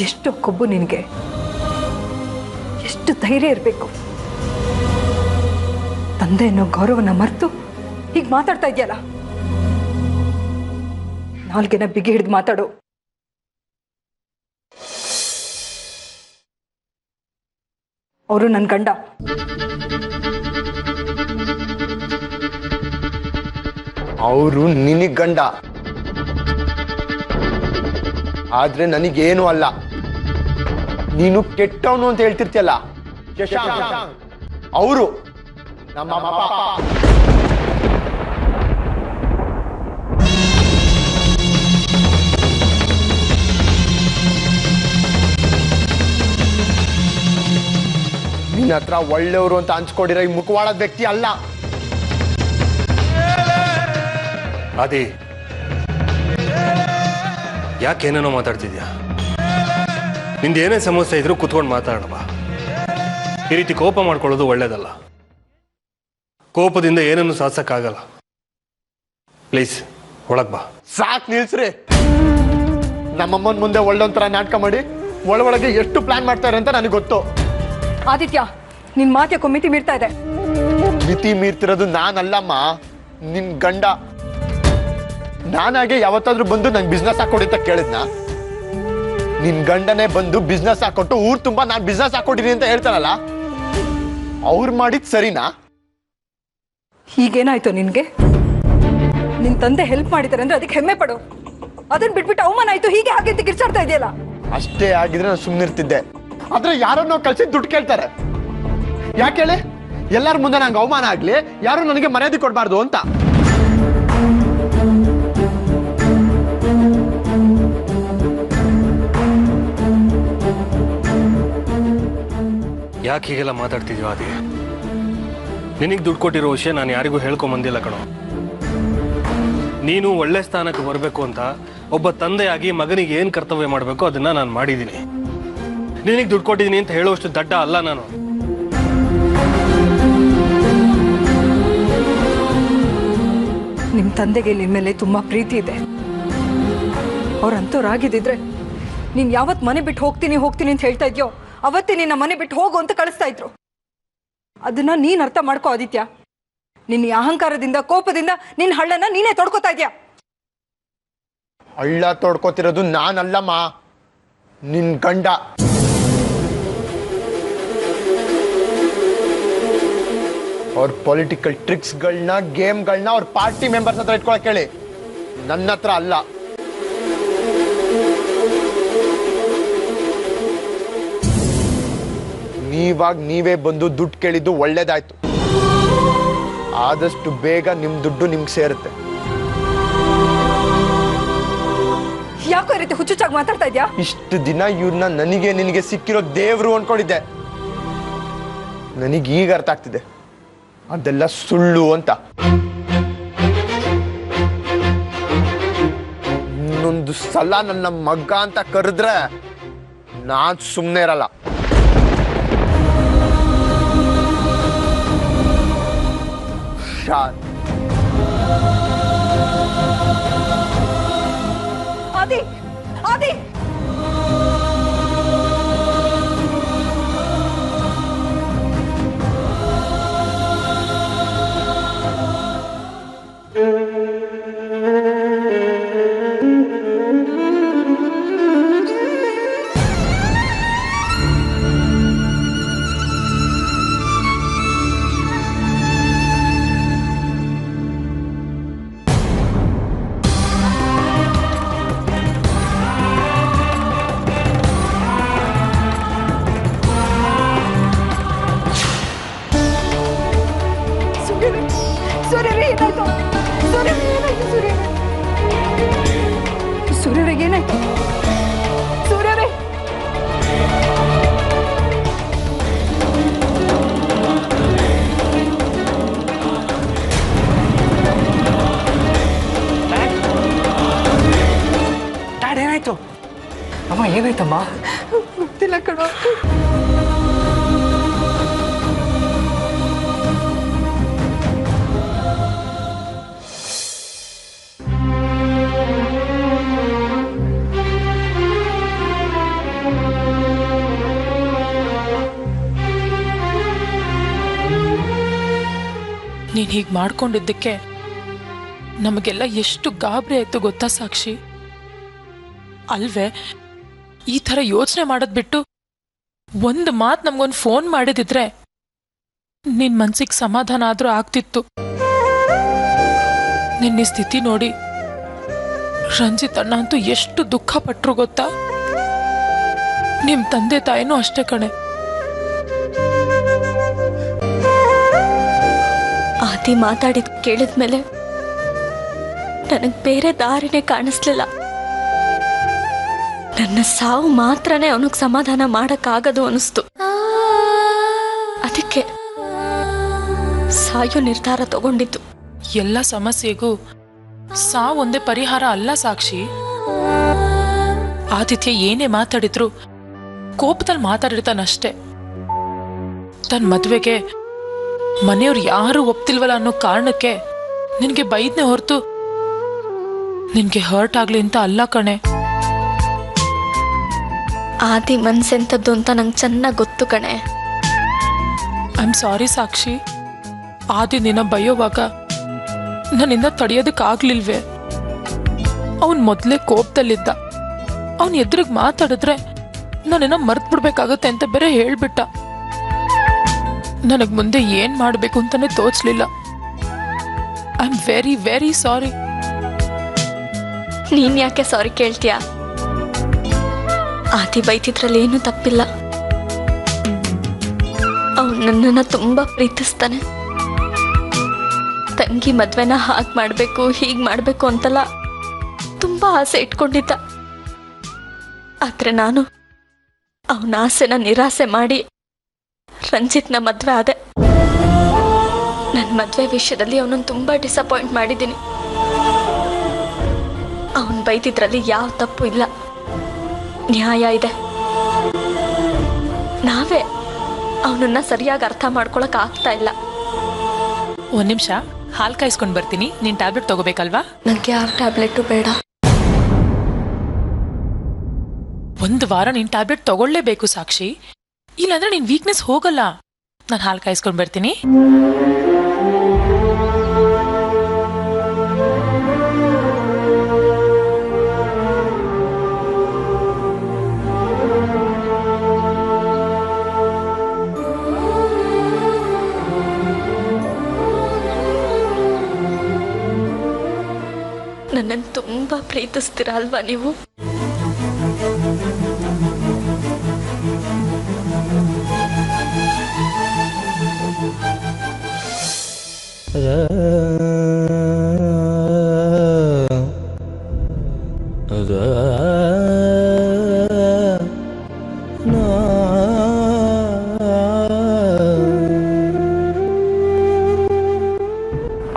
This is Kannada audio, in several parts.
ಎಷ್ಟು ಕೊಬ್ಬು ನಿನಗೆ, ಎಷ್ಟು ಧೈರ್ಯ ಇರಬೇಕು. ತಂದೆ ಅನ್ನೋ ಗೌರವನ ಮರೆತು ಹೀಗೆ ಮಾತಾಡ್ತಾ ಇದೆಯಲ್ಲ. ನಾಲ್ಗೆನ ಬಿಗಿ ಹಿಡಿದು ಮಾತಾಡು. ಅವರು ನನ್ನ ಗಂಡ. ಅವರು ನಿನಗ್ ಗಂಡ, ಆದ್ರೆ ನನಗೇನು ಅಲ್ಲ. ನೀನು ಕೆಟ್ಟವನು ಅಂತ ಹೇಳ್ತಿರ್ತಿಯಲ್ಲ, ಅವರು ನಮ್ಮ ಪಾಪ. ನಿನ್ನ ಹತ್ರ ಒಳ್ಳೆಯವರು ಅಂತ ಹಂಚ್ಕೊಂಡಿರೋ ಈ ಮುಖವಾಡದ ವ್ಯಕ್ತಿ ಅಲ್ಲ. ಆದಿ, ಯಾಕೇನೇನೋ ಮಾತಾಡ್ತಿದ್ಯಾ? ನಿಂದೇನೇ ಸಮಸ್ಯೆ ಇದ್ರೂ ಕುತ್ಕೊಂಡು ಮಾತಾಡೋಣ. ಈ ರೀತಿ ಕೋಪ ಮಾಡ್ಕೊಳ್ಳೋದು ಒಳ್ಳೇದಲ್ಲ. ಕೋಪದಿಂದ ಏನನ್ನು ಸಾಧಿಸಕ್ಕಾಗಲ್ಲ. ಪ್ಲೀಸ್ ಒಳಗ್ ಬಾ. ಸಾಕ್ ನಿಲ್ಸ್ರಿ. ನಮ್ಮಮ್ಮನ ಮುಂದೆ ಒಳ್ಳೊಂಥರ ನಾಟಕ ಮಾಡಿ ಒಳಗೆ ಎಷ್ಟು ಪ್ಲಾನ್ ಮಾಡ್ತಾರೆ ಅಂತ ನನಗೆ ಗೊತ್ತು. ಆದಿತ್ಯ, ನಿನ್ ಮಾತ್ಯಾಕೋ ಮಿತಿ ಮೀರ್ತಾ ಇದೆ. ಮಿತಿ ಮೀರ್ತಿರೋದು ನಾನಲ್ಲಮ್ಮ, ನಿನ್ ಗಂಡ. ನಾನಾಗೆ ಯಾವತ್ತಾದ್ರೂ ಬಂದು ನಂಗೆ ಬಿಸ್ನೆಸ್ ಹಾಕೊಡಿ ಅಂತ ಕೇಳಿದ್ನ? ನಿನ್ ಗಂಡನೇ ಬಂದು ಬಿಸ್ನೆಸ್ ಹಾಕೊಟ್ಟು ಊರ್ ತುಂಬಾ ನಾನು ಬಿಸ್ನೆಸ್ ಹಾಕೊಟ್ಟಿನಿ ಅಂತ ಹೇಳ್ತಾರಲ್ಲ, ಅವ್ರು ಮಾಡಿದ್ ಸರಿನಾ? ಹೀಗೇನಾಯ್ತು ನಿನ್ಗೆ? ನಿನ್ ತಂದೆ ಹೆಲ್ಪ್ ಮಾಡಿದ್ದಾರೆ ಅಂದ್ರೆ ಅದಕ್ಕೆ ಹೆಮ್ಮೆ ಪಡು. ಅದನ್ನ ಬಿಟ್ಬಿಟ್ಟು ಅವಮಾನ ಆಯ್ತು ಹೀಗೆ ಹಾಗೆ ಅಂತ ಕಿರ್ಚಾಡ್ತಾ ಇದೆಯಲ್ಲ. ಅಷ್ಟೇ ಆಗಿದ್ರೆ ನಾನು ಸುಮ್ಮನಿರ್ತಿದ್ದೆ. ಆದ್ರೆ ಯಾರನ್ನೋ ಕಳ್ಸಿ ದುಡ್ಡು ಕೇಳ್ತಾರೆ. ಯಾಕೆ ಹೇಳಿ? ಎಲ್ಲರ ಮುಂದೆ ನಂಗೆ ಅವಮಾನ ಆಗ್ಲಿ, ಯಾರು ನನಗೆ ಮರ್ಯಾದೆ ಕೊಡಬಾರ್ದು ಅಂತ. ಯಾಕೆ ಹೀಗೆಲ್ಲ ಮಾತಾಡ್ತಿದ್ಯೋ ಆದಿ? ನಿನಗೆ ದುಡ್ಡು ಕೊಟ್ಟಿರೋ ವಿಷಯ ನಾನು ಯಾರಿಗೂ ಹೇಳ್ಕೊಂಬಂದಿಲ್ಲ ಕಣೋ. ನೀನು ಒಳ್ಳೆ ಸ್ಥಾನಕ್ಕೆ ಬರಬೇಕು ಅಂತ ಒಬ್ಬ ತಂದೆಯಾಗಿ ಮಗನಿಗೆ ಏನು ಕರ್ತವ್ಯ ಮಾಡಬೇಕು ಅದನ್ನ ನಾನು ಮಾಡಿದ್ದೀನಿ. ನಿನಗೆ ದುಡ್ಡು ಕೊಟ್ಟಿದ್ದೀನಿ ಅಂತ ಹೇಳುವಷ್ಟು ದಡ್ಡ ಅಲ್ಲ ನಾನು. ನಿಮ್ ತಂದೆಗೆ ನಿನ್ ಮೇಲೆ ತುಂಬಾ ಪ್ರೀತಿ ಇದೆ. ಅವ್ರಂತವ್ರಾಗಿದ್ದಿದ್ರೆ ನೀನ್ ಯಾವತ್ ಮನೆ ಬಿಟ್ಟು ಹೋಗ್ತೀನಿ ಹೋಗ್ತೀನಿ ಅಂತ ಹೇಳ್ತಾ ಇದ್ಯೋ ಅವತ್ತೇ ನಿನ್ನ ಮನೆ ಬಿಟ್ಟು ಹೋಗು ಅಂತ ಕಳಿಸ್ತಾ ಇದ್ರು. ಅದನ್ನ ನೀನ್ ಅರ್ಥ ಮಾಡ್ಕೋ ಆದಿತ್ಯ. ನಿನ್ನ ಅಹಂಕಾರದಿಂದ ಕೋಪದಿಂದ ನಿನ್ನ ಹಳ್ಳನ ನೀನೇ ತೊಡ್ಕೋತಾ ಇದ್ಯಾ. ಹಳ್ಳ ತೊಡ್ಕೋತಿರೋದು ನಾನಲ್ಲಮ್ಮ, ನಿನ್ ಗಂಡ. ಅವ್ರ ಪೊಲಿಟಿಕಲ್ ಟ್ರಿಕ್ಸ್ಗಳನ್ನ ಗೇಮ್ಗಳನ್ನ ಅವ್ರ ಪಾರ್ಟಿ ಮೆಂಬರ್ಸ್ ಹತ್ರ ಇಟ್ಕೊಳಕ್ ಹೇಳಿ, ನನ್ನ ಹತ್ರ ಅಲ್ಲ. ನೀವೇ ಬಂದು ದುಡ್ಡು ಕೇಳಿದ್ದು ಒಳ್ಳೇದಾಯ್ತು. ಆದಷ್ಟು ಬೇಗ ನಿಮ್ ದುಡ್ಡು ನಿಮ್ಗೆ ಸೇರುತ್ತೆ. ಯಾಕೋ ಈ ರೀತಿ ಹುಚ್ಚುಚ್ಚಾಗಿ ಮಾತಾಡ್ತಾ ಇದ್ಯಾ? ಇಷ್ಟು ದಿನ ಇವ್ರನ್ನ ನನಗೆ ನಿನಗೆ ಸಿಕ್ಕಿರೋ ದೇವ್ರು ಅನ್ಕೊಂಡಿದ್ದೆ. ನನಗೀಗ ಅರ್ಥ ಆಗ್ತಿದೆ ಅದೆಲ್ಲ ಸುಳ್ಳು ಅಂತ. ಇನ್ನೊಂದು ಸಲ ನನ್ನ ಮಗ್ಗ ಅಂತ ಕರೆದ್ರೆ ನಾನ್ ಸುಮ್ಮನೆ ಇರಲ್ಲ. ಆದಿ, ಆದಿ, ಸೂರ್ಯರಿಗೆ ಏನಾಯ್ತು? ಸೂರ್ಯರೇ, ಡ್ಯಾಡ್ ಏನಾಯ್ತು? ಅಮ್ಮ ಏನಾಯ್ತಮ್ಮ? ಗೊತ್ತಿಲ್ಲ ಕಣೋ. ನೀನ್ ಹೀಗೆ ಮಾಡ್ಕೊಂಡಿದ್ದಕ್ಕೆ ನಮಗೆಲ್ಲ ಎಷ್ಟು ಗಾಬರಿ ಆಯ್ತು ಗೊತ್ತಾ ಸಾಕ್ಷಿ? ಅಲ್ವೇ, ಈ ಥರ ಯೋಚನೆ ಮಾಡೋದ್ ಬಿಟ್ಟು ಒಂದು ಮಾತು ನಮ್ಗೊಂದು ಫೋನ್ ಮಾಡಿದಿದ್ರೆ ನಿನ್ ಮನ್ಸಿಗೆ ಸಮಾಧಾನ ಆದ್ರೂ ಆಗ್ತಿತ್ತು. ನಿನ್ನ ಸ್ಥಿತಿ ನೋಡಿ ರಂಜಿತ್ ಅಣ್ಣ ಅಂತೂ ಎಷ್ಟು ದುಃಖ ಪಟ್ರು ಗೊತ್ತಾ? ನಿಮ್ ತಂದೆ ತಾಯಿನೂ ಅಷ್ಟೇ ಕಣೆ. ಆದಿ ಮಾತಾಡಿದ್ ಕೇಳಿದ್ಮೇಲೆ ನನಗ್ ಬೇರೆ ದಾರಿನೇ ಕಾಣಿಸ್ಲಿಲ್ಲ. ನನ್ನ ಸಾವು ಮಾತ್ರನೇ ಅವನಿಗೆ ಸಮಾಧಾನ ಮಾಡಕ್ಕಾಗದು ಅನಿಸ್ತು. ಅದಕ್ಕೆ ಸಾಯೋ ನಿರ್ಧಾರ ತಗೊಂಡಿದ್ದು. ಎಲ್ಲ ಸಮಸ್ಯೆಗೂ ಸಾವೊಂದೇ ಪರಿಹಾರ ಅಲ್ಲ ಸಾಕ್ಷಿ. ಆದಿತ್ಯ ಏನೇ ಮಾತಾಡಿದ್ರು ಕೋಪದಲ್ಲಿ ಮಾತಾಡಿರ್ತಾನಷ್ಟೆ. ತನ್ನ ಮದುವೆಗೆ ಮನೆಯವ್ರು ಯಾರು ಒಪ್ತಿಲ್ವಲ್ಲ ಅನ್ನೋ ಕಾರಣಕ್ಕೆ ನಿನ್ಗೆ ಬೈದ್ನೆ ಹೊರತು ನಿನ್ಗೆ ಹರ್ಟ್ ಆಗ್ಲಿ ಅಂತ ಅಲ್ಲ ಕಣೆ. ಆದಿ ಮನ್ಸೆಂತದ್ದು ಅಂತ ನಂಗೆ ಚೆನ್ನಾಗಿ ಗೊತ್ತು ಕಣೆ. ಐ ಆಮ್ ಸಾರಿ ಸಾಕ್ಷಿ. ಆದಿ ನಿನ್ನ ಬೈಯೋವಾಗ ನನ್ನಿಂದ ತಡೆಯೋದಕ್ಕಾಗ್ಲಿಲ್ವೇ? ಅವನ್ ಮೊದ್ಲೇ ಕೋಪದಲ್ಲಿದ್ದ. ಅವನ್ ಎದುರಿಗೆ ಮಾತಾಡಿದ್ರೆ ನಾನೇನೋ ಮರ್ತ್ ಬಿಡ್ಬೇಕಾಗತ್ತೆ ಅಂತ ಬೇರೆ ಹೇಳ್ಬಿಟ್ಟ. ನನಗ್ ಮುಂದೆ ಏನ್ ಮಾಡ್ಬೇಕು ಅಂತಾನೆ ತೋಚ್ಲಿಲ್ಲ. I am very very sorry. ನೀನ್ ಯಾಕೆ ಸಾರಿ ಕೇಳ್ತೀಯ? ಆದಿ ಬೈತಿದ್ರಲ್ಲಿ ಏನೂ ತಪ್ಪಿಲ್ಲ. ಅವನು ನನ್ನನ್ನ ತುಂಬಾ ಪ್ರೀತಿಸ್ತಾನೆ. ತಂಗಿ ಮದ್ವೆನ ಹಾಗೆ ಮಾಡ್ಬೇಕು ಹೀಗ್ ಮಾಡ್ಬೇಕು ಅಂತೆಲ್ಲ ತುಂಬಾ ಆಸೆ ಇಟ್ಕೊಂಡಿದ್ದ. ಆದ್ರೆ ನಾನು ಅವನ ಆಸೆನ ನಿರಾಸೆ ಮಾಡಿ ರಂಜಿತ್ನ ಮದ್ವೆ ಆದೆ. ನನ್ನ ಮದ್ವೆ ವಿಷಯದಲ್ಲಿ ಅವನನ್ನು ತುಂಬಾ ಡಿಸಪಾಯಿಂಟ್ ಮಾಡಿದ್ದೀನಿ. ಅವನ್ ಬೈದಿದ್ರಲ್ಲಿ ಯಾವ ತಪ್ಪು ಇಲ್ಲ, ನ್ಯಾಯ ಇದೆ. ನಾವೇ ಅವನನ್ನ ಸರಿಯಾಗಿ ಅರ್ಥ ಮಾಡ್ಕೊಳಕ್ ಆಗ್ತಾ ಇಲ್ಲ. ಒಂದ್ ನಿಮಿಷ, ಹಾಲು ಕಾಯಿಸ್ಕೊಂಡ್ ಬರ್ತೀನಿ. ನೀನ್ ಟ್ಯಾಬ್ಲೆಟ್ ತಗೋಬೇಕಲ್ವಾ? ನಂಗೆ ಯಾವ ಟ್ಯಾಬ್ಲೆಟು ಬೇಡ. ಒಂದು ವಾರ ನೀನ್ ಟ್ಯಾಬ್ಲೆಟ್ ತಗೊಳ್ಳೇಬೇಕು ಸಾಕ್ಷಿ, ಇಲ್ಲಾಂದ್ರೆ ನಿನ್ ವೀಕ್ನೆಸ್ ಹೋಗಲ್ಲ. ನಾನು ಹಾಲು ಕಾಯಿಸ್ಕೊಂಡ್ ಬರ್ತೀನಿ. ನನ್ನನ್ನು ತುಂಬಾ ಪ್ರೀತಿಸ್ತೀರ ಅಲ್ವಾ ನೀವು?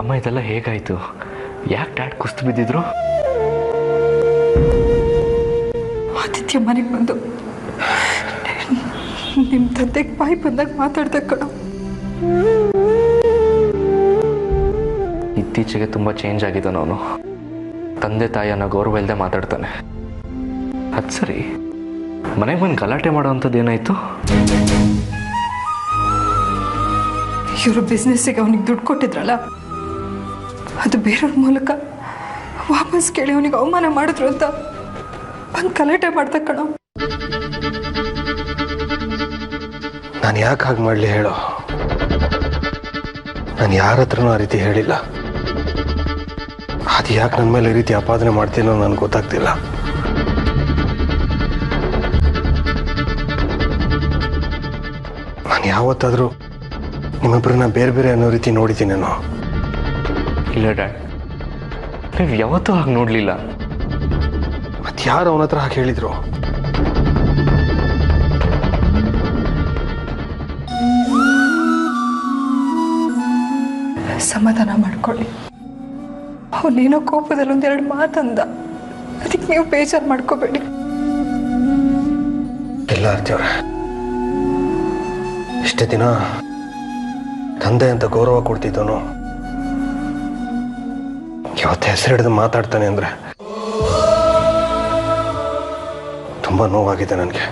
ಅಮ್ಮ, ಇದೆಲ್ಲ ಹೇಗಾಯ್ತು? ಯಾಕೆ ಡ್ಯಾಡ್ ಕುಸ್ತು ಬಿದ್ದಿದ್ರು? ಆದಿತ್ಯ ಮನೆಗೆ ಬಂದು ನಿಮ್ಮ ತಂದೆಗೆ ಬಾಯಿ ಬಂದಾಗ ಮಾತಾಡ್ದೆ ಕಣ. ಇತ್ತೀಚೆಗೆ ತುಂಬ ಚೇಂಜ್ ಆಗಿದ್ದಾನೆ ಅವನು. ತಂದೆ ತಾಯಿ ಅನ್ನೋ ಗೌರವ ಇಲ್ಲದೆ ಮಾತಾಡ್ತಾನೆ. ಅದು ಸರಿ, ಮನೆಗೆ ಬಂದು ಗಲಾಟೆ ಮಾಡೋ ಅಂಥದ್ದು ಏನಾಯ್ತು? ಇವರು ಬಿಸ್ನೆಸ್ಸಿಗೆ ಅವನಿಗೆ ದುಡ್ಡು ಕೊಟ್ಟಿದ್ರಲ್ಲ, ಅದು ಬೇರೆಯವ್ರ ಮೂಲಕ ವಾಪಸ್ ಕೇಳಿ ಅವನಿಗೆ ಅವಮಾನ ಮಾಡಿದ್ರು ಅಂತ ಬಂದು ಗಲಾಟೆ ಮಾಡ್ದ ಕಣ. ನಾನು ಯಾಕೆ ಹಾಗೆ ಮಾಡಲಿ ಹೇಳೋ? ನಾನು ಯಾರ ಹತ್ರನೂ ಆ ರೀತಿ ಹೇಳಿಲ್ಲ. ಅದು ಯಾಕೆ ನನ್ನ ಮೇಲೆ ಈ ರೀತಿ ಆಪಾದನೆ ಮಾಡ್ತೀನೋ ನನಗೆ ಗೊತ್ತಾಗ್ತಿಲ್ಲ. ನಾನು ಯಾವತ್ತಾದರೂ ನಿಮ್ಮಿಬ್ಬರನ್ನ ಬೇರೆ ಬೇರೆ ಅನ್ನೋ ರೀತಿ ನೋಡಿದ್ದೀನೇನೋ? ಇಲ್ಲ ಡ್ಯಾಡ್, ನೀವು ಯಾವತ್ತೂ ಹಾಗೆ ನೋಡಲಿಲ್ಲ. ಮತ್ತೆ ಯಾರು ಅವನ ಹತ್ರ ಹಾಗೆ ಹೇಳಿದ್ರು? ಸಮಾಧಾನ ಮಾಡ್ಕೊಳ್ಳಿ. ಅವನೇನೋ ಕೋಪದಲ್ಲಿ ಒಂದೆರಡು ಮಾತಂದ, ಅದಕ್ಕೆ ನೀವು ಬೇಜಾರು ಮಾಡ್ಕೋಬೇಡಿ. ಇಲ್ಲ ಅರ್ತಿಯವ್ರೆ, ಇಷ್ಟೇ ದಿನ ತಂದೆ ಅಂತ ಗೌರವ ಕೊಡ್ತಿದ್ದವನು ಇವತ್ತು ಹೆಸರು ಹಿಡಿದು ಮಾತಾಡ್ತಾನೆ ಅಂದ್ರೆ ತುಂಬಾ ನೋವಾಗಿದೆ ನನಗೆ.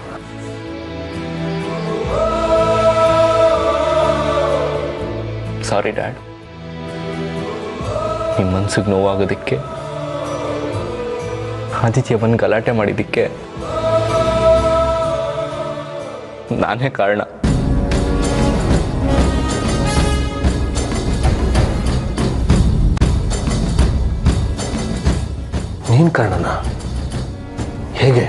ಸಾರಿ ಡ್ಯಾಡ್, ನಿಮ್ಮ ಮನ್ಸಿಗೆ ನೋವಾಗೋದಕ್ಕೆ, ಆದಿತ್ಯವನ್ ಗಲಾಟೆ ಮಾಡಿದ್ದಕ್ಕೆ ನಾನೇ ಕಾರಣ. ನೀನ್ ಕಾರಣನ? ಹೇಗೆ?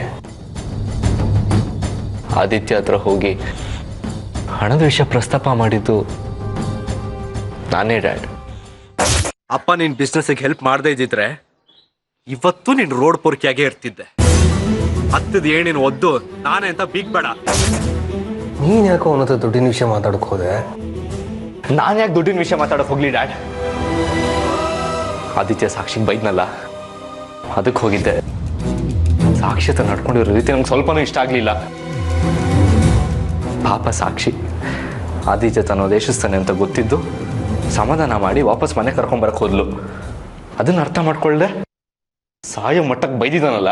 ಆದಿತ್ಯ ಹತ್ರ ಹೋಗಿ ಹಣದ ವಿಷಯ ಪ್ರಸ್ತಾಪ ಮಾಡಿದ್ದು ನಾನೇ ಡ್ಯಾಡ್. ಅಪ್ಪ ನಿನ್ ಬಿಸ್ನೆಸ್ಗೆ ಹೆಲ್ಪ್ ಮಾಡದೇ ಇದ್ದಿದ್ರೆ ಇವತ್ತು ನೀನ್ ರೋಡ್ ಪೊರ್ಕಿಯಾಗೆ ಇರ್ತಿದ್ದೆ. ಹತ್ತದ ಏನೇನು ಒದ್ದು ನಾನೇ ಅಂತ ಬೀಗ್ಬೇಡ. ನೀನ್ ಯಾಕೋ ಅವನ ಹತ್ರ ದುಡ್ಡಿನ ವಿಷಯ ಮಾತಾಡಕ್ ಹೋದೆ? ನಾನು ಯಾಕೆ ದುಡ್ಡಿನ ವಿಷಯ ಮಾತಾಡೋಕೆ ಹೋಗ್ಲಿ ಡ್ಯಾಡ್? ಆದಿತ್ಯ ಸಾಕ್ಷಿಗೆ ಬೈದ್ನಲ್ಲ, ಅದಕ್ಕೆ ಹೋಗಿದ್ದೆ. ಸಾಕ್ಷಿ ಹತ್ರ ನಡ್ಕೊಂಡಿರೋ ರೀತಿ ನಂಗೆ ಸ್ವಲ್ಪನೂ ಇಷ್ಟ ಆಗಲಿಲ್ಲ. ಪಾಪ ಸಾಕ್ಷಿ ಆದಿತ್ಯ ತನ್ನ ದೇಶಸ್ಥಾನೆ ಅಂತ ಗೊತ್ತಿದ್ದು ಸಮಾಧಾನ ಮಾಡಿ ವಾಪಸ್ ಮನೆ ಕರ್ಕೊಂಬರಕ್ಕೆ ಹೋದ್ಲು. ಅದನ್ನ ಅರ್ಥ ಮಾಡ್ಕೊಳ್ದೆ ಸಾಯೋ ಮಟ್ಟಕ್ಕೆ ಬೈದಿದ್ದಾನಲ್ಲ,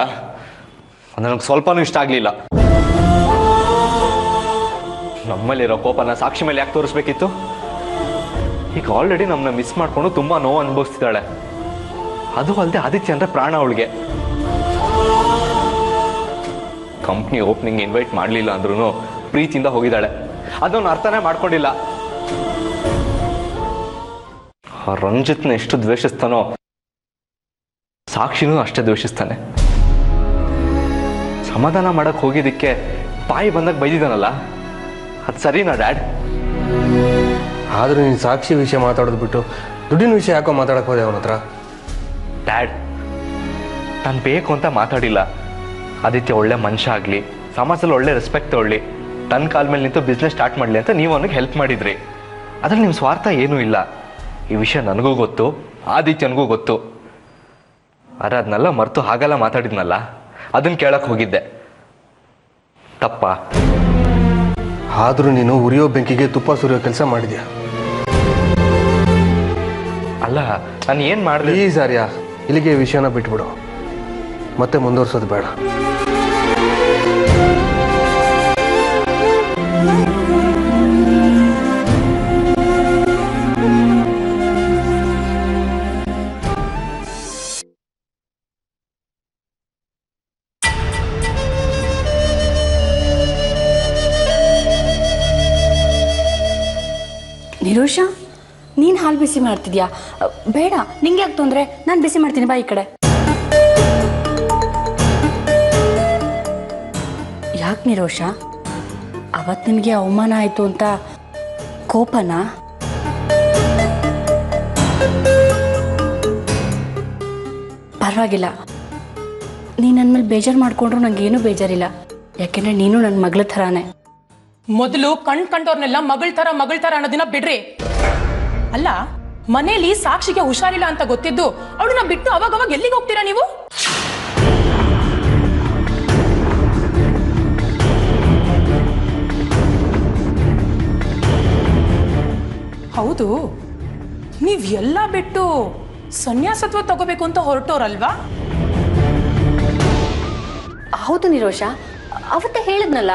ಅದು ನನಗೆ ಸ್ವಲ್ಪನೂ ಇಷ್ಟ ಆಗಲಿಲ್ಲ. ನಮ್ಮಲ್ಲಿರೋ ಕೋಪನ ಸಾಕ್ಷಿ ಮೇಲೆ ಯಾಕೆ ತೋರಿಸ್ಬೇಕಿತ್ತು? ಈಗ ಆಲ್ರೆಡಿ ನಮ್ಮನ್ನ ಮಿಸ್ ಮಾಡ್ಕೊಂಡು ತುಂಬ ನೋವು ಅನುಭವಿಸ್ತಿದ್ದಾಳೆ. ಅದು ಅಲ್ಲದೆ ಆದಿತ್ಯ ಅಂದರೆ ಪ್ರಾಣ ಅವಳಿಗೆ. ಕಂಪ್ನಿ ಓಪನಿಂಗ್ ಇನ್ವೈಟ್ ಮಾಡಲಿಲ್ಲ ಅಂದ್ರೂ ಪ್ರೀತಿಯಿಂದ ಹೋಗಿದ್ದಾಳೆ. ಅದನ್ನು ಅರ್ಥನೇ ಮಾಡ್ಕೊಂಡಿಲ್ಲ. ರಂಜಿತ್ನ ಎಷ್ಟು ದ್ವೇಷಿಸ್ತಾನೋ ಸಾಕ್ಷಿನೂ ಅಷ್ಟೇ ದ್ವೇಷಿಸ್ತಾನೆ. ಸಮಾಧಾನ ಮಾಡಕ್ ಹೋಗಿದ್ದಕ್ಕೆ ಬಾಯಿ ಬಂದಾಗ ಬೈದಿದ್ದಾನಲ್ಲ, ಅದು ಸರಿನಾ ಡ್ಯಾಡ್? ಆದ್ರೂ ನೀನು ಸಾಕ್ಷಿ ವಿಷಯ ಮಾತಾಡೋದು ಬಿಟ್ಟು ದುಡ್ಡಿನ ವಿಷಯ ಯಾಕೋ ಮಾತಾಡಕ್ ಹೋದೆ ಅವನ ಹತ್ರ? ಡ್ಯಾಡ್, ನಾನು ಬೇಕು ಅಂತ ಮಾತಾಡಿಲ್ಲ. ಆದಿತ್ಯ ಒಳ್ಳೆ ಮನುಷ್ಯ ಆಗಲಿ, ಸಮಾಜದಲ್ಲಿ ಒಳ್ಳೆ ರೆಸ್ಪೆಕ್ಟ್ ತಗೊಳ್ಳಿ, ತನ್ನ ಕಾಲ ಮೇಲೆ ನಿಂತು ಬಿಸ್ನೆಸ್ ಸ್ಟಾರ್ಟ್ ಮಾಡಲಿ ಅಂತ ನೀವು ಅವನಿಗೆ ಹೆಲ್ಪ್ ಮಾಡಿದ್ರಿ. ಅದ್ರಲ್ಲಿ ನಿಮ್ಮ ಸ್ವಾರ್ಥ ಏನೂ ಇಲ್ಲ. ಈ ವಿಷಯ ನನಗೂ ಗೊತ್ತು, ಆದಿತ್ಯನಿಗೂ ಗೊತ್ತು. ಆದರೆ ಅದನ್ನೆಲ್ಲ ಮರೆತು ಹಾಗೆಲ್ಲ ಮಾತಾಡಿದ್ನಲ್ಲ, ಅದನ್ನು ಕೇಳಕ್ಕೆ ಹೋಗಿದ್ದೆ. ತಪ್ಪ? ಆದ್ರೂ ನೀನು ಉರಿಯೋ ಬೆಂಕಿಗೆ ತುಪ್ಪ ಸುರಿಯೋ ಕೆಲಸ ಮಾಡಿದ್ಯಾ. ಅಲ್ಲ, ನಾನು ಏನು ಮಾಡಲಿ? ಪ್ಲೀಸ್ ಆರ್ಯ, ಇಲ್ಲಿಗೆ ಈ ವಿಷಯನ ಬಿಟ್ಬಿಡು, ಮತ್ತೆ ಮುಂದುವರ್ಸೋದು ಬೇಡ. ನಿರೋಷ, ನೀನು ಹಾಲು ಬಿಸಿ ಮಾಡ್ತಿದ್ಯಾ? ಬೇಡ, ನಿಂಗೆ ಯಾಕೆ ತೊಂದರೆ? ನಾನು ಬಿಸಿ ಮಾಡ್ತೀನಿ, ಬಾ ಈ ಕಡೆ. ಯಾಕೆ ನಿರೋಷ, ಅವತ್ತು ನಿನಗೆ ಅವಮಾನ ಆಯಿತು ಅಂತ ಕೋಪನಾ? ಪರವಾಗಿಲ್ಲ, ನೀನು ನನ್ನ ಮೇಲೆ ಬೇಜಾರು ಮಾಡಿಕೊಂಡ್ರು ನನಗೇನು ಬೇಜಾರಿಲ್ಲ. ಯಾಕೆಂದರೆ ನೀನು ನನ್ನ ಮಗಳ ಥರಾನೇ. ಮೊದಲು ಕಂಡವ್ರನ್ನೆಲ್ಲ ಮಗಳ ತರ ಅನ್ನೋದಿನ ಬಿಡ್ರಿ. ಅಲ್ಲ, ಮನೇಲಿ ಸಾಕ್ಷಿಗೆ ಹುಷಾರಿಲ್ಲ ಅಂತ ಗೊತ್ತಿದ್ದು ಅವಳನ್ನ ಬಿಟ್ಟು ಅವಾಗ ಎಲ್ಲಿಗೆ ಹೋಗ್ತೀರಾ ನೀವು? ಹೌದು, ನೀವ್ ಎಲ್ಲ ಬಿಟ್ಟು ಸನ್ಯಾಸತ್ವ ತಗೋಬೇಕು ಅಂತ ಹೊರಟೋರಲ್ವಾ? ಹೌದು ನಿರೋಷ, ಅವತ್ತೇ ಹೇಳಿದ್ನಲ್ಲ.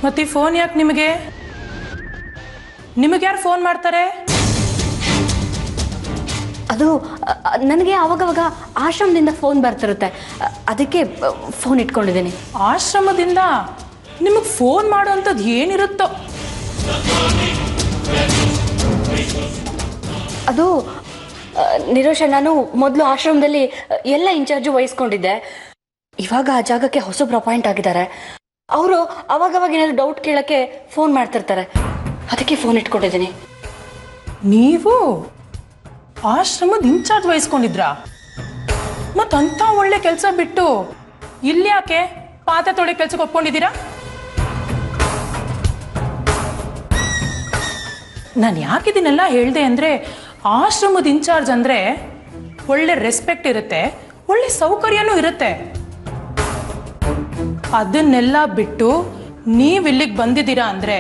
ಮತ್ತೆ ಫೋನ್ ಯಾಕೆ ನಿಮಗೆ? ಯಾರು ಫೋನ್ ಮಾಡ್ತಾರೆ? ಅದು ನನಗೆ ಅವಾಗವಾಗ ಆಶ್ರಮದಿಂದ ಫೋನ್ ಬರ್ತಿರುತ್ತೆ, ಅದಕ್ಕೆ ಫೋನ್ ಇಟ್ಕೊಂಡಿದ್ದೀನಿ. ಆಶ್ರಮದಿಂದ ನಿಮಗೆ ಫೋನ್ ಮಾಡೋಂಥದ್ದು ಏನಿರುತ್ತೋ? ಅದು ನಿರೋಷ, ನಾನು ಮೊದಲು ಆಶ್ರಮದಲ್ಲಿ ಎಲ್ಲ ಇನ್ಚಾರ್ಜು ವಹಿಸ್ಕೊಂಡಿದ್ದೆ. ಇವಾಗ ಆ ಜಾಗಕ್ಕೆ ಹೊಸಬ್ರು ಅಪಾಯಿಂಟ್ ಆಗಿದ್ದಾರೆ. ಅವರು ಅವಾಗವಾಗ ಏನಾದ್ರು ಡೌಟ್ ಕೇಳಕ್ಕೆ ಫೋನ್ ಮಾಡ್ತಿರ್ತಾರೆ, ಅದಕ್ಕೆ ಫೋನ್ ಇಟ್ಕೊಂಡಿದ್ದೀನಿ. ನೀವು ಆಶ್ರಮದ ಇನ್ಚಾರ್ಜ್ ವಹಿಸ್ಕೊಂಡಿದ್ರಾ? ಮತ್ತಂತ ಒಳ್ಳೆ ಕೆಲಸ ಬಿಟ್ಟು ಇಲ್ಲಿ ಯಾಕೆ ಪಾತ್ರೆ ತೊಳೆ ಕೆಲ್ಸಕ್ಕೆ ಒಪ್ಕೊಂಡಿದ್ದೀರಾ? ನಾನು ಯಾಕಿದನ್ನೆಲ್ಲ ಹೇಳ್ದೆ ಅಂದ್ರೆ, ಆಶ್ರಮದ ಇನ್ಚಾರ್ಜ್ ಅಂದ್ರೆ ಒಳ್ಳೆ ರೆಸ್ಪೆಕ್ಟ್ ಇರುತ್ತೆ, ಒಳ್ಳೆ ಸೌಕರ್ಯನೂ ಇರುತ್ತೆ. ಅದನ್ನೆಲ್ಲ ಬಿಟ್ಟು ನೀವು ಇಲ್ಲಿಗೆ ಬಂದಿದ್ದೀರಾ ಅಂದ್ರೆ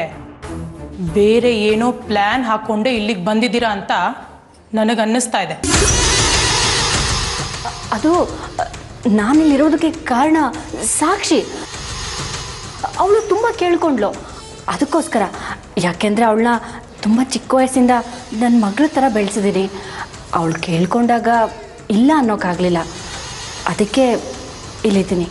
ಬೇರೆ ಏನೋ ಪ್ಲಾನ್ ಹಾಕೊಂಡೆ ಇಲ್ಲಿಗೆ ಬಂದಿದ್ದೀರಾ ಅಂತ ನನಗನ್ನಿಸ್ತಾ ಇದೆ. ಅದು ನಾನಿಲ್ಲಿರೋದಕ್ಕೆ ಕಾರಣ ಸಾಕ್ಷಿ. ಅವಳು ತುಂಬ ಕೇಳ್ಕೊಂಡ್ಲು, ಅದಕ್ಕೋಸ್ಕರ. ಯಾಕೆಂದರೆ ಅವಳನ್ನ ತುಂಬ ಚಿಕ್ಕ ವಯಸ್ಸಿಂದ ನನ್ನ ಮಗಳ ಥರ ಬೆಳೆಸಿದ್ದೀನಿ. ಅವಳು ಕೇಳ್ಕೊಂಡಾಗ ಇಲ್ಲ ಅನ್ನೋಕ್ಕಾಗಲಿಲ್ಲ. ಅದಕ್ಕೆ ಇಲ್ಲಿದ್ದೀನಿ.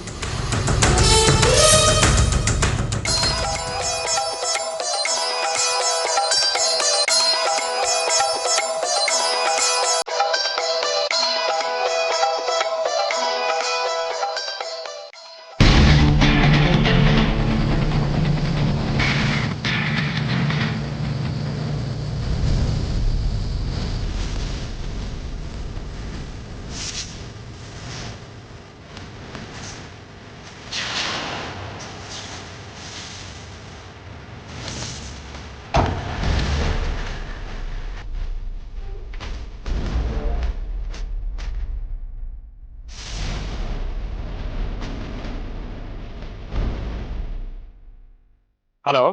ಹಲೋ,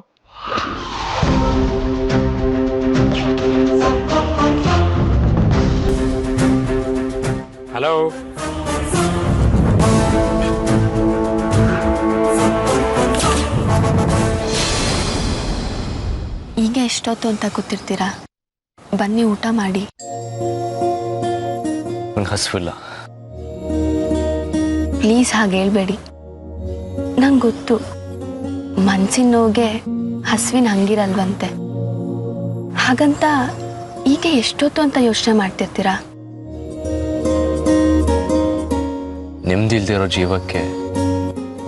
ಹಲೋ, ಈಗ ಎಷ್ಟೊತ್ತು ಅಂತ ಕೂತಿರ್ತೀರಾ? ಬನ್ನಿ ಊಟ ಮಾಡಿ. ನಂಗೆ ಹಸಿವಿಲ್ಲ. ಪ್ಲೀಸ್ ಹಾಗೆ ಹೇಳ್ಬೇಡಿ. ನಂಗೆ ಗೊತ್ತು, ಮನ್ಸಿನ ನೋವಿಗೆ ಹಸುವಿನ ಹಂಗಿರಲ್ವಂತೆ. ಹಾಗಂತ ಈಗ ಎಷ್ಟೊತ್ತು ಅಂತ ಯೋಚನೆ ಮಾಡ್ತಿರ್ತೀರಾ? ನೆಮ್ಮದಿಲ್ದಿರೋ ಜೀವಕ್ಕೆ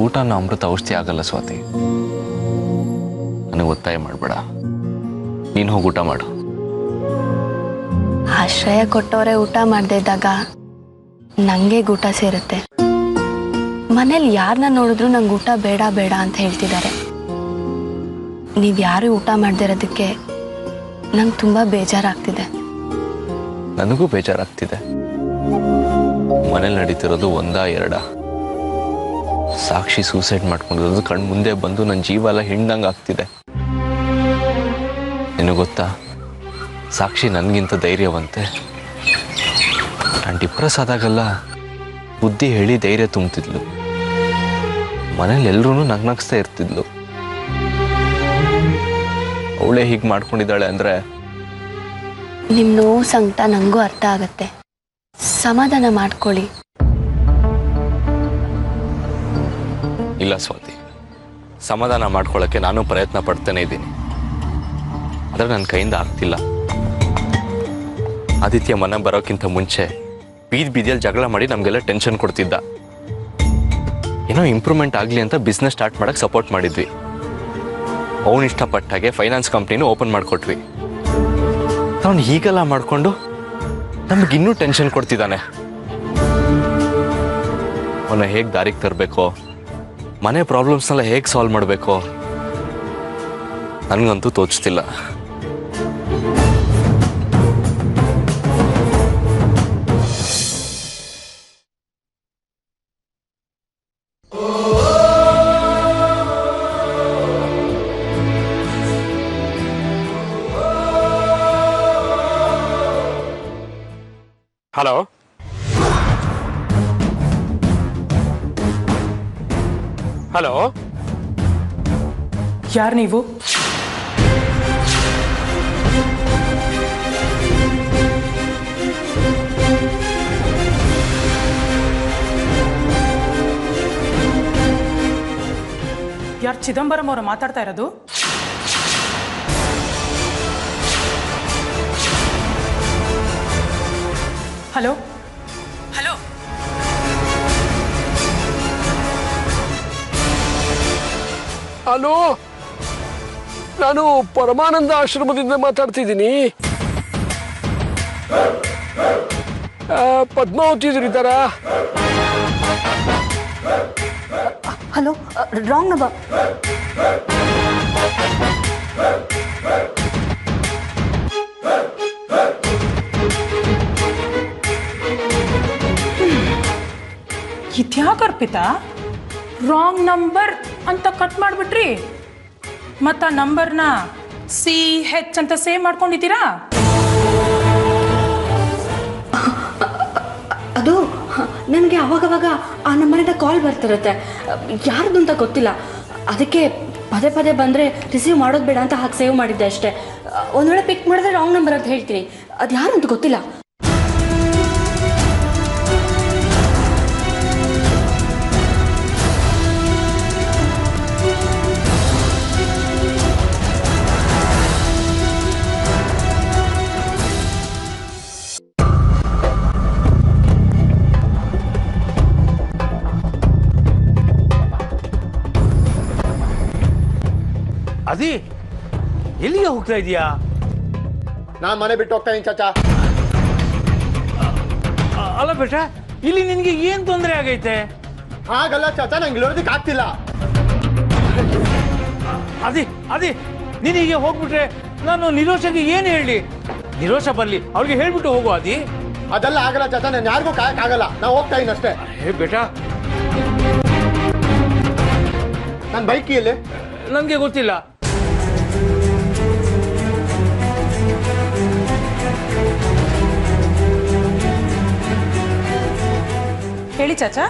ಊಟನ ಅಮೃತ ಔಷಧಿ ಆಗಲ್ಲ ಸ್ವಾತಿ. ನನಗೆ ಒತ್ತಾಯ ಮಾಡಬೇಡ, ನೀನು ಹೋಗಿ ಊಟ ಮಾಡು. ಆಶ್ರಯ ಕೊಟ್ಟವರೇ ಊಟ ಮಾಡದೇ ಇದ್ದಾಗ ನನಗೆ ಊಟ ಸೇರುತ್ತೆ. ಮನೇಲಿ ಯಾರನ್ನ ನೋಡಿದ್ರು ನಂಗೆ ಊಟ ಬೇಡ ಬೇಡ ಅಂತ ಹೇಳ್ತಿದ್ದಾರೆ. ನೀವು ಯಾರು ಊಟ ಮಾಡದೇ ಇರೋದಕ್ಕೆ ನಂಗೆ ತುಂಬ ಬೇಜಾರಾಗ್ತಿದೆ. ನನಗೂ ಬೇಜಾರಾಗ್ತಿದೆ. ಮನೇಲಿ ನಡೀತಿರೋದು ಒಂದಾ ಎರಡ? ಸಾಕ್ಷಿ ಸೂಸೈಡ್ ಮಾಡ್ಕೊಂಡಿರೋದು ಕಣ್ಣು ಮುಂದೆ ಬಂದು ನನ್ನ ಜೀವ ಎಲ್ಲ ಹಿಂಡಂಗೆ ಆಗ್ತಿದೆ. ನಿನಗೆ ಗೊತ್ತಾ, ಸಾಕ್ಷಿ ನನಗಿಂತ ಧೈರ್ಯವಂತೆ. ನಾನು ಡಿಪ್ರೆಸ್ ಆದಾಗೆಲ್ಲ ಬುದ್ಧಿ ಹೇಳಿ ಧೈರ್ಯ ತುಂಬ್ತಿದ್ಲು. ಮನೇಲಿ ಎಲ್ಲರೂ ನಗ್ನಗ್ಸ್ತಾ ಇರ್ತಿದ್ಲು. ಅವಳೇ ಹೀಗೆ ಮಾಡ್ಕೊಂಡಿದ್ದಾಳೆ ಅಂದರೆ ನಿಮ್ಮ ನೋವು ಸಂಕಟ ನನಗೂ ಅರ್ಥ ಆಗತ್ತೆ. ಸಮಾಧಾನ ಮಾಡ್ಕೊಳ್ಳಿ. ಇಲ್ಲ ಸ್ವಾತಿ, ಸಮಾಧಾನ ಮಾಡ್ಕೊಳ್ಳೋಕ್ಕೆ ನಾನು ಪ್ರಯತ್ನ ಪಡ್ತಾನೆ ಇದ್ದೀನಿ. ಆದರೆ ನನ್ನ ಕೈಯಿಂದ ಆಗ್ತಿಲ್ಲ. ಆದಿತ್ಯ ಮನೆ ಬರೋಕ್ಕಿಂತ ಮುಂಚೆ ಬೀದಿಯಲ್ಲಿ ಜಗಳ ಮಾಡಿ ನಮಗೆಲ್ಲ ಟೆನ್ಷನ್ ಕೊಡ್ತಿದ್ದ. ಏನೋ ಇಂಪ್ರೂವ್ಮೆಂಟ್ ಆಗಲಿ ಅಂತ ಬಿಸ್ನೆಸ್ ಸ್ಟಾರ್ಟ್ ಮಾಡೋಕ್ಕೆ ಸಪೋರ್ಟ್ ಮಾಡಿದ್ವಿ. ಅವನು ಇಷ್ಟಪಟ್ಟಾಗೆ ಫೈನಾನ್ಸ್ ಕಂಪ್ನಿನೂ ಓಪನ್ ಮಾಡಿಕೊಟ್ವಿ. ಅವನು ಹೀಗೆಲ್ಲ ಮಾಡಿಕೊಂಡು ನಮಗಿನ್ನೂ ಟೆನ್ಷನ್ ಕೊಡ್ತಿದ್ದಾನೆ. ಅವನ್ನ ಹೇಗೆ ದಾರಿಗೆ ತರಬೇಕೋ, ಮನೆ ಪ್ರಾಬ್ಲಮ್ಸ್ನೆಲ್ಲ ಹೇಗೆ ಸಾಲ್ವ್ ಮಾಡಬೇಕೋ ನನಗಂತೂ ತೋಚ್ತಿಲ್ಲ. ಹಲೋ, ಹಲೋ, ಯಾರು ನೀವು? ಯಾರು ಚಿದಂಬರಂ ಅವರು ಮಾತಾಡ್ತಾ ಇರೋದು? ಹಲೋ ಹಲೋ, ಹಲೋ, ನಾನು ಪರಮಾನಂದ ಆಶ್ರಮದಿಂದ ಮಾತಾಡ್ತಿದ್ದೀನಿ. ಪದ್ಮಾವತಿ ಇದ್ದಾರಾ? Hello, wrong number. ಇದ್ಯಾಕೆ ಅರ್ಪಿತಾ ರಾಂಗ್ ನಂಬರ್ ಅಂತ ಕಟ್ ಮಾಡಿಬಿಟ್ರಿ? ಮತ್ತು ಆ ನಂಬರ್ನ CH ಅಂತ ಸೇವ್ ಮಾಡ್ಕೊಂಡಿದ್ದೀರಾ? ಅದು ನನಗೆ ಅವಾಗವಾಗ ಆ ನಂಬರಿಂದ ಕಾಲ್ ಬರ್ತಿರುತ್ತೆ. ಯಾರ್ದು ಅಂತ ಗೊತ್ತಿಲ್ಲ. ಅದಕ್ಕೆ ಪದೇ ಪದೇ ಬಂದರೆ ರಿಸೀವ್ ಮಾಡೋದು ಬೇಡ ಅಂತ ಹಾಗೆ ಸೇವ್ ಮಾಡಿದ್ದೆ ಅಷ್ಟೇ. ಒಂದು ವೇಳೆ ಪಿಕ್ ಮಾಡಿದ್ರೆ ರಾಂಗ್ ನಂಬರ್ ಅಂತ ಹೇಳ್ತೀನಿ. ಅದು ಯಾರು ಅಂತ ಗೊತ್ತಿಲ್ಲ. ಅದಿ ಎಲ್ಲಿಗೆ ಹೋಗ್ತಾ ಇದೀಯಾ? ನಾನ್ ಮನೆ ಬಿಟ್ಟು ಹೋಗ್ತಾ ಇದೀನಿ ಚಾಚಾ. ಅಲ್ಲ ಬೇಟ, ಇಲ್ಲಿ ನಿನ್ಗೆ ಏನ್ ತೊಂದರೆ ಆಗೈತೆ? ಹಾಗಲ್ಲ ಚಾಚಾ, ನಂಗೆ ಇಲ್ಲೋದಕ್ಕೆ ಆಗ್ತಿಲ್ಲ. ಅದೇ ನೀನೀಗ ಹೋಗ್ಬಿಟ್ರೆ ನಾನು ನಿರೋಷಗೆ ಏನು ಹೇಳಿ? ನಿರೋಷ ಬರ್ಲಿ, ಅವ್ರಿಗೆ ಹೇಳ್ಬಿಟ್ಟು ಹೋಗು ಅದಿ. ಅದೆಲ್ಲ ಆಗಲ್ಲ ಚಾಚಾ, ನಾನು ಯಾರಿಗೂ ಕಾಯಕ್ಕಾಗಲ್ಲ. ನಾವು ಹೋಗ್ತಾ ಇದೀನಿ ಅಷ್ಟೇ. ಹೇ ಬೇಟಾ, ನನ್ನ ಬೈಕ್ ಇಲ್ಲಿ ನನಗೆ ಗೊತ್ತಿಲ್ಲ. ಹೇಳಿ ಚಾಚಾ.